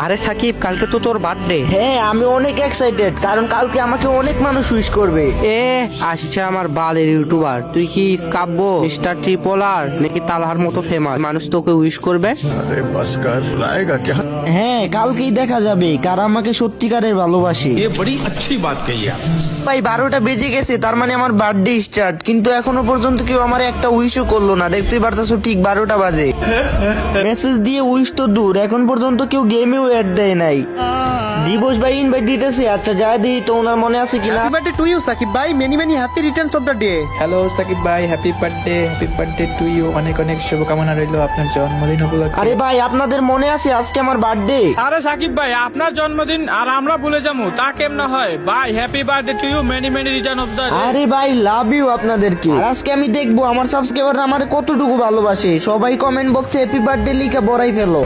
আরে সাকিব, কালকে তো তোর বার্থডে। হ্যাঁ, আমি অনেক এক্সাইটেড কারণ কালকে আমাকে অনেক মানুষ উইশ করবে। এ আসছে আমার বালের ইউটিউবার। তুই কি স্কাব্য, মিস্টার ট্রিপলার নাকি তালহার মতো ফেমাস মানুষ তোকে উইশ করবে? अरे बस कर बुलाएगा क्या। হ্যাঁ, কালকেই দেখা যাবে কারা আমাকে সত্যিকারের ভালোবাসে। ये बड़ी अच्छी बात कही आप। ভাই 12টা বেজে গেছে, তার মানে আমার বার্থডে স্টার্ট, কিন্তু এখনো পর্যন্ত কেউ আমার একটা উইশও করলো না। দেখতেই পারতেছো ঠিক 12টা বাজে। মেসেজ দিয়ে উইশ তো দূর, এখন পর্যন্ত কেউ গেমেও অ্যাড দেয় নাই। দিবস ভাই ইনভাইট দিতেছে, আচ্ছা যা দিই তো ওনার মনে আছে কিনা। Happy birthday to you Sakib ভাই, many many happy returns of the day. Hello Sakib ভাই, হ্যাপি বার্থডে টু ইউ। অনেক অনেক শুভকামনা রইল আপনার জন্মদিন উপলক্ষে। আরে ভাই, আপনাদের মনে আছে আজকে আমার বার্থডে? আরে সাকিব ভাই, আপনার জন্মদিন আর আমরা ভুলে যাবো তা কেমন হয় ভাই? Happy birthday to you, many many return of the. আরে ভাই, লাভ ইউ আপনাদেরকে। আর আজকে আমি দেখবো আমার সাবস্ক্রাইবার আমার কতটুকু ভালোবাসে। সবাই কমেন্ট বক্সে হ্যাপি বার্থডে লিখে বড়াই ফেলো।